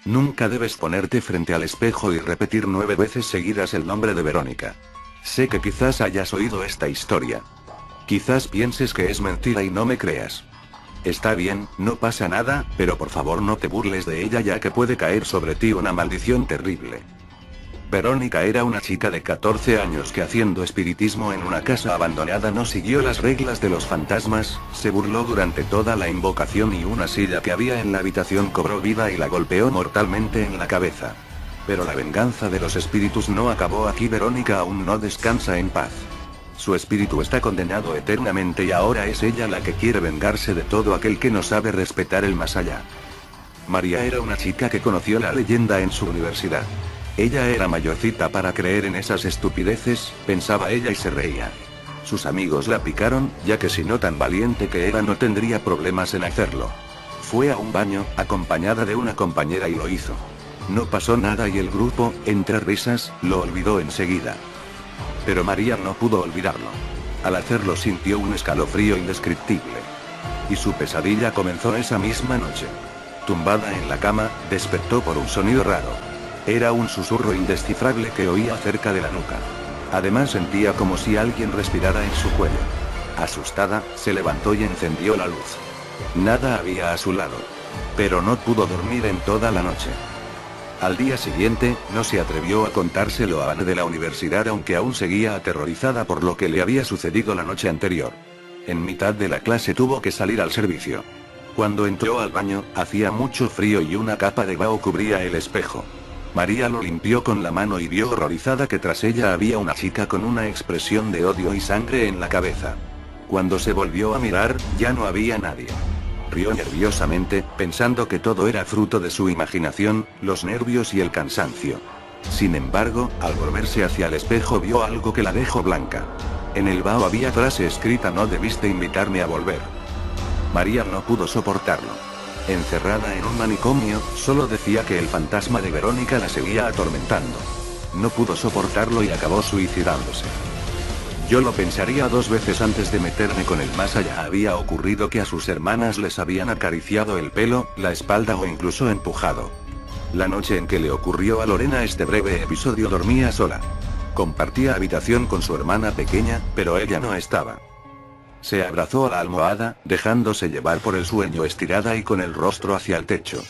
Nunca debes ponerte frente al espejo y repetir 9 veces seguidas el nombre de Verónica. Sé que quizás hayas oído esta historia. Quizás pienses que es mentira y no me creas. Está bien, no pasa nada, pero por favor no te burles de ella ya que puede caer sobre ti una maldición terrible. Verónica era una chica de 14 años que haciendo espiritismo en una casa abandonada no siguió las reglas de los fantasmas, se burló durante toda la invocación y una silla que había en la habitación cobró vida y la golpeó mortalmente en la cabeza. Pero la venganza de los espíritus no acabó aquí. Verónica aún no descansa en paz. Su espíritu está condenado eternamente y ahora es ella la que quiere vengarse de todo aquel que no sabe respetar el más allá. María era una chica que conoció la leyenda en su universidad. Ella era mayorcita para creer en esas estupideces, pensaba ella y se reía. Sus amigos la picaron, ya que si no tan valiente que era no tendría problemas en hacerlo. Fue a un baño, acompañada de una compañera y lo hizo. No pasó nada y el grupo, entre risas, lo olvidó enseguida. Pero María no pudo olvidarlo. Al hacerlo sintió un escalofrío indescriptible. Y su pesadilla comenzó esa misma noche. Tumbada en la cama, despertó por un sonido raro. Era un susurro indescifrable que oía cerca de la nuca. Además sentía como si alguien respirara en su cuello. Asustada, se levantó y encendió la luz. Nada había a su lado. Pero no pudo dormir en toda la noche. Al día siguiente, no se atrevió a contárselo a Anne de la universidad aunque aún seguía aterrorizada por lo que le había sucedido la noche anterior. En mitad de la clase tuvo que salir al servicio. Cuando entró al baño, hacía mucho frío y una capa de vaho cubría el espejo. María lo limpió con la mano y vio horrorizada que tras ella había una chica con una expresión de odio y sangre en la cabeza. Cuando se volvió a mirar, ya no había nadie. Rió nerviosamente, pensando que todo era fruto de su imaginación, los nervios y el cansancio. Sin embargo, al volverse hacia el espejo vio algo que la dejó blanca. En el vaho había frase escrita: no debiste invitarme a volver. María no pudo soportarlo. Encerrada en un manicomio, solo decía que el fantasma de Verónica la seguía atormentando. No pudo soportarlo y acabó suicidándose. Yo lo pensaría 2 veces antes de meterme con el más allá. Había ocurrido que a sus hermanas les habían acariciado el pelo, la espalda o incluso empujado. La noche en que le ocurrió a Lorena este breve episodio dormía sola. Compartía habitación con su hermana pequeña, pero ella no estaba. Se abrazó a la almohada, dejándose llevar por el sueño estirada y con el rostro hacia el techo.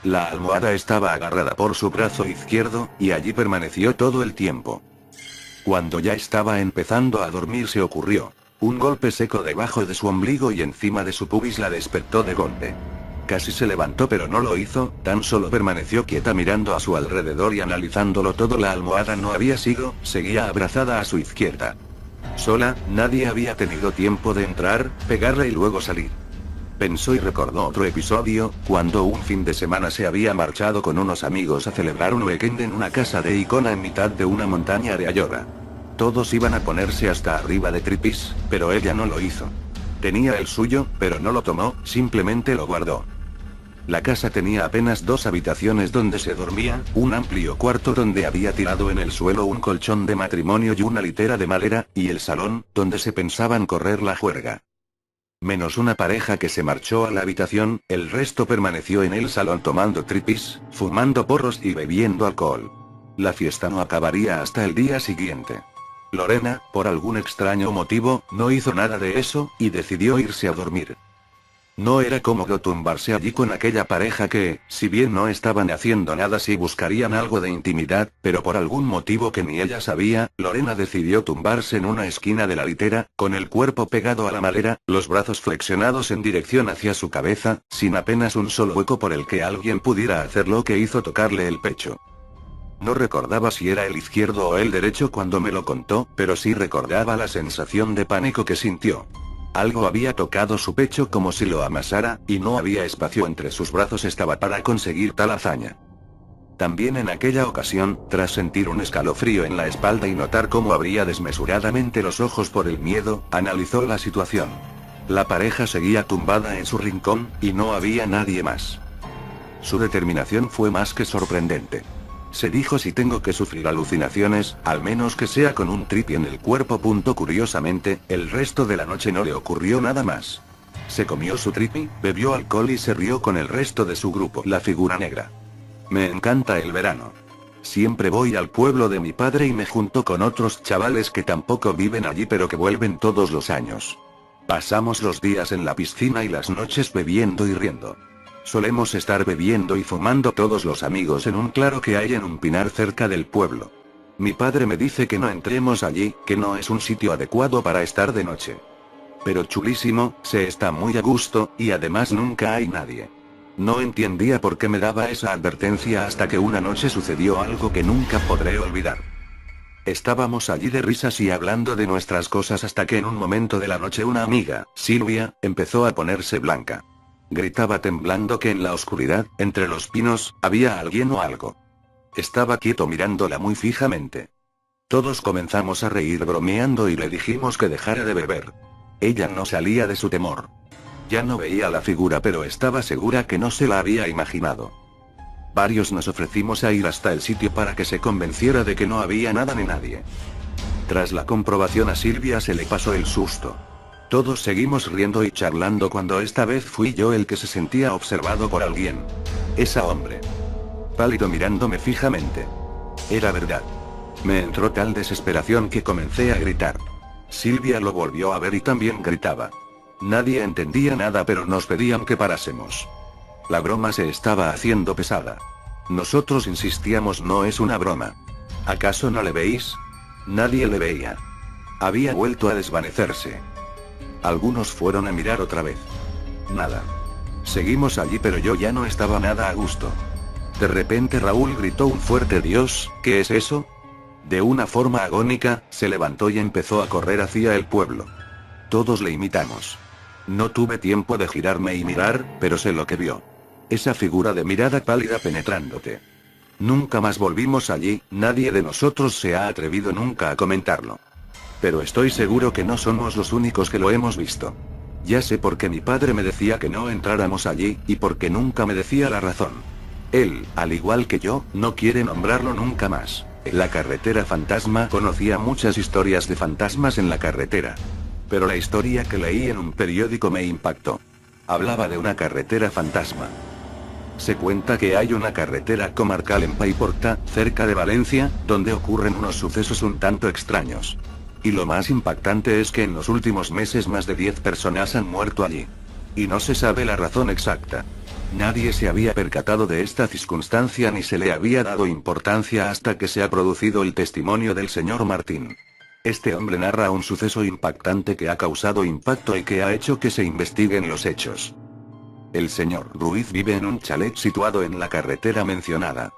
La almohada estaba agarrada por su brazo izquierdo, y allí permaneció todo el tiempo. Cuando ya estaba empezando a dormir se ocurrió. Un golpe seco debajo de su ombligo y encima de su pubis la despertó de golpe. Casi se levantó pero no lo hizo, tan solo permaneció quieta mirando a su alrededor y analizándolo todo. La almohada no había sido, seguía abrazada a su izquierda. Sola, nadie había tenido tiempo de entrar, pegarla y luego salir. Pensó y recordó otro episodio, cuando un fin de semana se había marchado con unos amigos a celebrar un weekend en una casa de Icona en mitad de una montaña de Ayora. Todos iban a ponerse hasta arriba de tripis, pero ella no lo hizo. Tenía el suyo, pero no lo tomó, simplemente lo guardó. La casa tenía apenas 2 habitaciones donde se dormía, un amplio cuarto donde había tirado en el suelo un colchón de matrimonio y una litera de madera, y el salón, donde se pensaban correr la juerga. Menos una pareja que se marchó a la habitación, el resto permaneció en el salón tomando tripis, fumando porros y bebiendo alcohol. La fiesta no acabaría hasta el día siguiente. Lorena, por algún extraño motivo, no hizo nada de eso, y decidió irse a dormir. No era cómodo tumbarse allí con aquella pareja que, si bien no estaban haciendo nada, sí buscarían algo de intimidad, pero por algún motivo que ni ella sabía, Lorena decidió tumbarse en una esquina de la litera, con el cuerpo pegado a la madera, los brazos flexionados en dirección hacia su cabeza, sin apenas un solo hueco por el que alguien pudiera hacer lo que hizo: tocarle el pecho. No recordaba si era el izquierdo o el derecho cuando me lo contó, pero sí recordaba la sensación de pánico que sintió. Algo había tocado su pecho como si lo amasara, y no había espacio entre sus brazos estaba para conseguir tal hazaña. También en aquella ocasión, tras sentir un escalofrío en la espalda y notar cómo abría desmesuradamente los ojos por el miedo, analizó la situación. La pareja seguía tumbada en su rincón, y no había nadie más. Su determinación fue más que sorprendente. Se dijo: si tengo que sufrir alucinaciones, al menos que sea con un tripi en el cuerpo. Curiosamente, el resto de la noche no le ocurrió nada más. Se comió su tripi, bebió alcohol y se rió con el resto de su grupo. La figura negra. Me encanta el verano. Siempre voy al pueblo de mi padre y me junto con otros chavales que tampoco viven allí pero que vuelven todos los años. Pasamos los días en la piscina y las noches bebiendo y riendo. Solemos estar bebiendo y fumando todos los amigos en un claro que hay en un pinar cerca del pueblo. Mi padre me dice que no entremos allí, que no es un sitio adecuado para estar de noche. Pero chulísimo, se está muy a gusto, y además nunca hay nadie. No entendía por qué me daba esa advertencia hasta que una noche sucedió algo que nunca podré olvidar. Estábamos allí de risas y hablando de nuestras cosas hasta que en un momento de la noche una amiga, Silvia, empezó a ponerse blanca. Gritaba temblando que en la oscuridad, entre los pinos, había alguien o algo. Estaba quieto mirándola muy fijamente. Todos comenzamos a reír bromeando y le dijimos que dejara de beber. Ella no salía de su temor. Ya no veía la figura pero estaba segura que no se la había imaginado. Varios nos ofrecimos a ir hasta el sitio para que se convenciera de que no había nada ni nadie. Tras la comprobación a Silvia se le pasó el susto. Todos seguimos riendo y charlando cuando esta vez fui yo el que se sentía observado por alguien. Ese hombre. Pálido mirándome fijamente. Era verdad. Me entró tal desesperación que comencé a gritar. Silvia lo volvió a ver y también gritaba. Nadie entendía nada pero nos pedían que parásemos. La broma se estaba haciendo pesada. Nosotros insistíamos, no es una broma. ¿Acaso no le veis? Nadie le veía. Había vuelto a desvanecerse. Algunos fueron a mirar otra vez. Nada. Seguimos allí pero yo ya no estaba nada a gusto. De repente Raúl gritó un fuerte «Dios, ¿qué es eso?». De una forma agónica, se levantó y empezó a correr hacia el pueblo. Todos le imitamos. No tuve tiempo de girarme y mirar, pero sé lo que vio. Esa figura de mirada pálida penetrándote. Nunca más volvimos allí, nadie de nosotros se ha atrevido nunca a comentarlo. Pero estoy seguro que no somos los únicos que lo hemos visto. Ya sé por qué mi padre me decía que no entráramos allí, y porque nunca me decía la razón. Él, al igual que yo, no quiere nombrarlo nunca más. La carretera fantasma. Conocía muchas historias de fantasmas en la carretera. Pero la historia que leí en un periódico me impactó. Hablaba de una carretera fantasma. Se cuenta que hay una carretera comarcal en Paiporta, cerca de Valencia, donde ocurren unos sucesos un tanto extraños. Y lo más impactante es que en los últimos meses más de 10 personas han muerto allí. Y no se sabe la razón exacta. Nadie se había percatado de esta circunstancia ni se le había dado importancia hasta que se ha producido el testimonio del señor Martín. Este hombre narra un suceso impactante que ha causado impacto y que ha hecho que se investiguen los hechos. El señor Ruiz vive en un chalet situado en la carretera mencionada.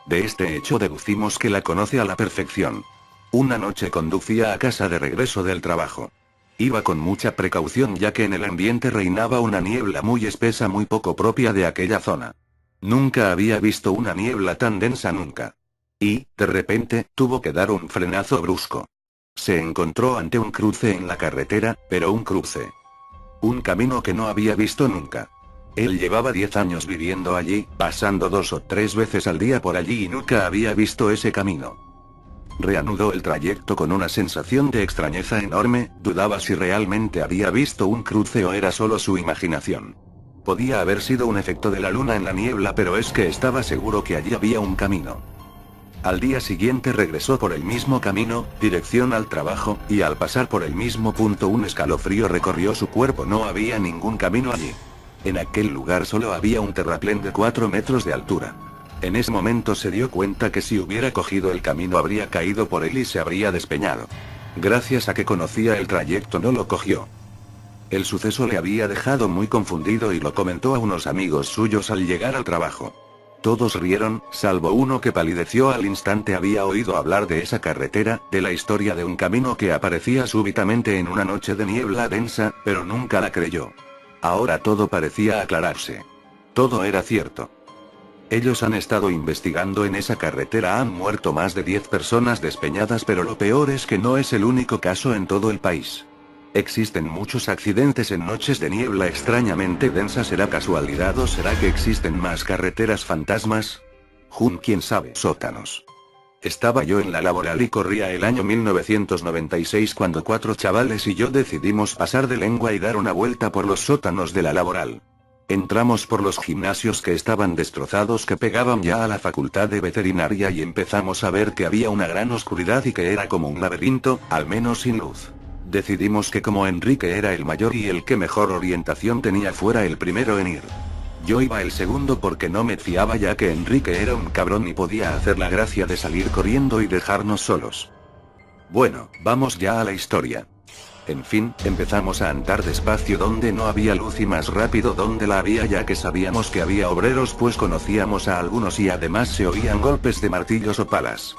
De este hecho deducimos que la conoce a la perfección. Una noche conducía a casa de regreso del trabajo. Iba con mucha precaución ya que en el ambiente reinaba una niebla muy espesa muy poco propia de aquella zona. Nunca había visto una niebla tan densa nunca. Y, de repente, tuvo que dar un frenazo brusco. Se encontró ante un cruce en la carretera, pero un cruce. Un camino que no había visto nunca. Él llevaba 10 años viviendo allí, pasando 2 o 3 veces al día por allí y nunca había visto ese camino. Reanudó el trayecto con una sensación de extrañeza enorme, dudaba si realmente había visto un cruce o era solo su imaginación. Podía haber sido un efecto de la luna en la niebla pero es que estaba seguro que allí había un camino. Al día siguiente regresó por el mismo camino, dirección al trabajo, y al pasar por el mismo punto un escalofrío recorrió su cuerpo. No había ningún camino allí. En aquel lugar solo había un terraplén de 4 metros de altura. En ese momento se dio cuenta que si hubiera cogido el camino habría caído por él y se habría despeñado. Gracias a que conocía el trayecto no lo cogió. El suceso le había dejado muy confundido y lo comentó a unos amigos suyos al llegar al trabajo. Todos rieron, salvo uno que palideció al instante. Había oído hablar de esa carretera, de la historia de un camino que aparecía súbitamente en una noche de niebla densa, pero nunca la creyó. Ahora todo parecía aclararse. Todo era cierto. Ellos han estado investigando en esa carretera, han muerto más de 10 personas despeñadas, pero lo peor es que no es el único caso en todo el país. Existen muchos accidentes en noches de niebla extrañamente densa. ¿Será casualidad o será que existen más carreteras fantasmas? Quién sabe. Sótanos. Estaba yo en la laboral y corría el año 1996 cuando 4 chavales y yo decidimos pasar de lengua y dar una vuelta por los sótanos de la laboral. Entramos por los gimnasios que estaban destrozados que pegaban ya a la facultad de veterinaria y empezamos a ver que había una gran oscuridad y que era como un laberinto, al menos sin luz. Decidimos que como Enrique era el mayor y el que mejor orientación tenía fuera el primero en ir. Yo iba el segundo porque no me fiaba ya que Enrique era un cabrón y podía hacer la gracia de salir corriendo y dejarnos solos. Bueno, vamos ya a la historia. En fin, empezamos a andar despacio donde no había luz y más rápido donde la había ya que sabíamos que había obreros pues conocíamos a algunos y además se oían golpes de martillos o palas.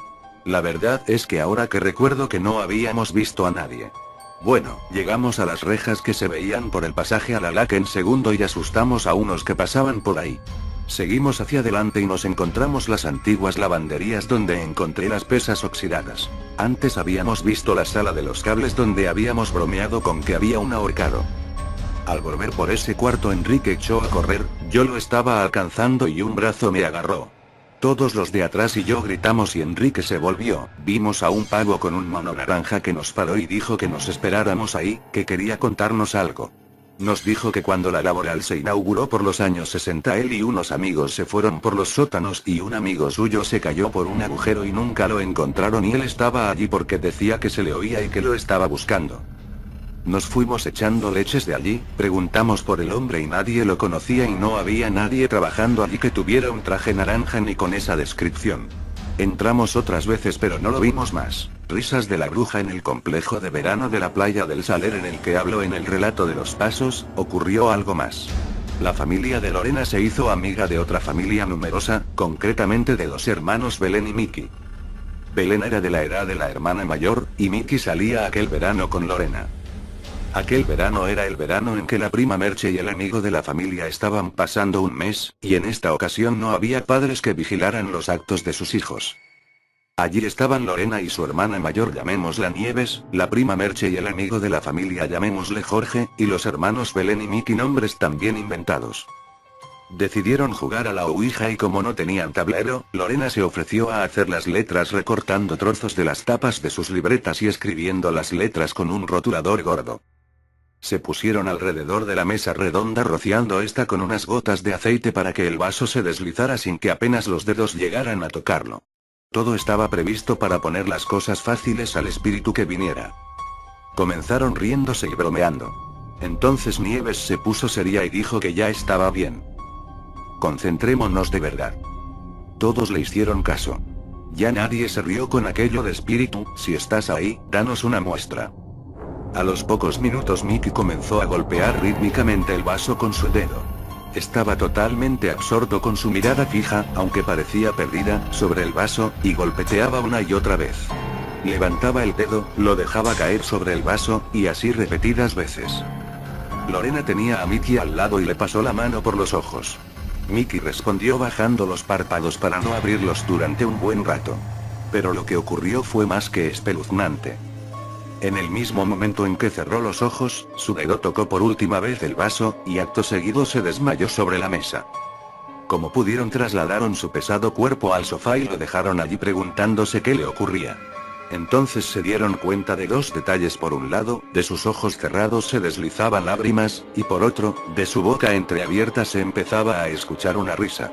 La verdad es que ahora que recuerdo que no habíamos visto a nadie. Bueno, llegamos a las rejas que se veían por el pasaje a la LAC en segundo y asustamos a unos que pasaban por ahí. Seguimos hacia adelante y nos encontramos las antiguas lavanderías donde encontré las pesas oxidadas. Antes habíamos visto la sala de los cables donde habíamos bromeado con que había un ahorcado. Al volver por ese cuarto Enrique echó a correr, yo lo estaba alcanzando y un brazo me agarró. Todos los de atrás y yo gritamos y Enrique se volvió, vimos a un pavo con un mono naranja que nos paró y dijo que nos esperáramos ahí, que quería contarnos algo. Nos dijo que cuando la laboral se inauguró por los años 60 él y unos amigos se fueron por los sótanos y un amigo suyo se cayó por un agujero y nunca lo encontraron y él estaba allí porque decía que se le oía y que lo estaba buscando. Nos fuimos echando leches de allí, preguntamos por el hombre y nadie lo conocía y no había nadie trabajando allí que tuviera un traje naranja ni con esa descripción. Entramos otras veces pero no lo vimos más. Risas de la bruja en el complejo de verano de la playa del Saler en el que hablo en el relato de los pasos, ocurrió algo más. La familia de Lorena se hizo amiga de otra familia numerosa, concretamente de dos hermanos Belén y Miki. Belén era de la edad de la hermana mayor, y Miki salía aquel verano con Lorena. Aquel verano era el verano en que la prima Merche y el amigo de la familia estaban pasando un mes, y en esta ocasión no había padres que vigilaran los actos de sus hijos. Allí estaban Lorena y su hermana mayor llamémosla Nieves, la prima Merche y el amigo de la familia llamémosle Jorge, y los hermanos Belén y Miki nombres también inventados. Decidieron jugar a la ouija y como no tenían tablero, Lorena se ofreció a hacer las letras recortando trozos de las tapas de sus libretas y escribiendo las letras con un rotulador gordo. Se pusieron alrededor de la mesa redonda rociando esta con unas gotas de aceite para que el vaso se deslizara sin que apenas los dedos llegaran a tocarlo. Todo estaba previsto para poner las cosas fáciles al espíritu que viniera. Comenzaron riéndose y bromeando. Entonces Nieves se puso seria y dijo que ya estaba bien. Concentrémonos de verdad. Todos le hicieron caso. Ya nadie se rió con aquello de espíritu, si estás ahí, danos una muestra. A los pocos minutos Miki comenzó a golpear rítmicamente el vaso con su dedo. Estaba totalmente absorto con su mirada fija, aunque parecía perdida, sobre el vaso, y golpeteaba una y otra vez. Levantaba el dedo, lo dejaba caer sobre el vaso, y así repetidas veces. Lorena tenía a Miki al lado y le pasó la mano por los ojos. Miki respondió bajando los párpados para no abrirlos durante un buen rato. Pero lo que ocurrió fue más que espeluznante. En el mismo momento en que cerró los ojos, su dedo tocó por última vez el vaso, y acto seguido se desmayó sobre la mesa. Como pudieron trasladaron su pesado cuerpo al sofá y lo dejaron allí preguntándose qué le ocurría. Entonces se dieron cuenta de dos detalles: por un lado, de sus ojos cerrados se deslizaban lágrimas, y por otro, de su boca entreabierta se empezaba a escuchar una risa.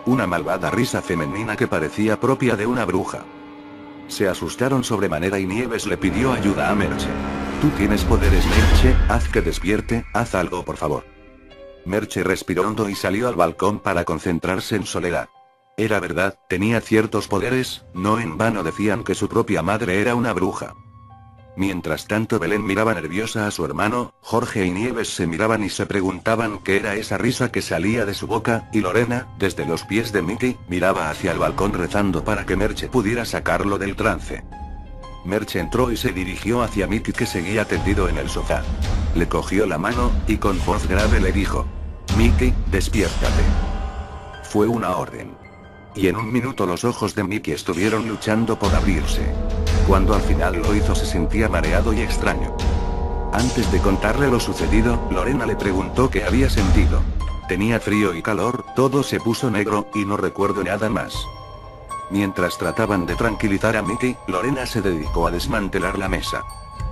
Una malvada risa femenina que parecía propia de una bruja. Se asustaron sobremanera y Nieves le pidió ayuda a Merche. Tú tienes poderes, Merche, haz que despierte, haz algo por favor. Merche respiró hondo y salió al balcón para concentrarse en soledad. Era verdad, tenía ciertos poderes, no en vano decían que su propia madre era una bruja. Mientras tanto Belén miraba nerviosa a su hermano, Jorge y Nieves se miraban y se preguntaban qué era esa risa que salía de su boca, y Lorena, desde los pies de Miki, miraba hacia el balcón rezando para que Merche pudiera sacarlo del trance. Merche entró y se dirigió hacia Miki que seguía tendido en el sofá. Le cogió la mano, y con voz grave le dijo: Miki, despiértate. Fue una orden. Y en un minuto los ojos de Miki estuvieron luchando por abrirse. Cuando al final lo hizo se sentía mareado y extraño. Antes de contarle lo sucedido, Lorena le preguntó qué había sentido. Tenía frío y calor, todo se puso negro, y no recuerdo nada más. Mientras trataban de tranquilizar a Miki, Lorena se dedicó a desmantelar la mesa.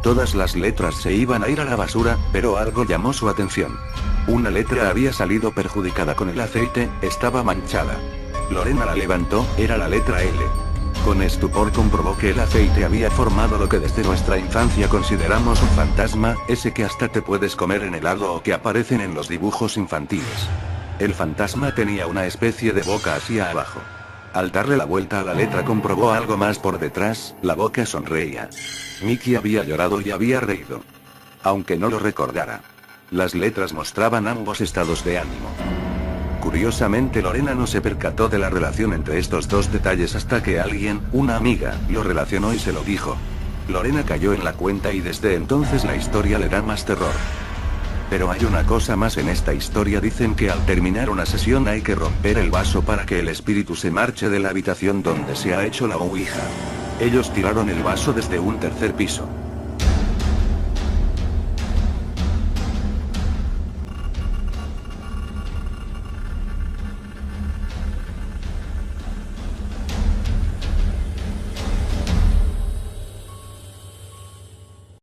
Todas las letras se iban a ir a la basura, pero algo llamó su atención. Una letra había salido perjudicada con el aceite, estaba manchada. Lorena la levantó, era la letra L. Con estupor comprobó que el aceite había formado lo que desde nuestra infancia consideramos un fantasma, ese que hasta te puedes comer en helado o que aparecen en los dibujos infantiles. El fantasma tenía una especie de boca hacia abajo. Al darle la vuelta a la letra comprobó algo más por detrás, la boca sonreía. Mickey había llorado y había reído. Aunque no lo recordara. Las letras mostraban ambos estados de ánimo. Curiosamente Lorena no se percató de la relación entre estos dos detalles hasta que alguien, una amiga, lo relacionó y se lo dijo. Lorena cayó en la cuenta y desde entonces la historia le da más terror. Pero hay una cosa más en esta historia, dicen que al terminar una sesión hay que romper el vaso para que el espíritu se marche de la habitación donde se ha hecho la ouija. Ellos tiraron el vaso desde un tercer piso.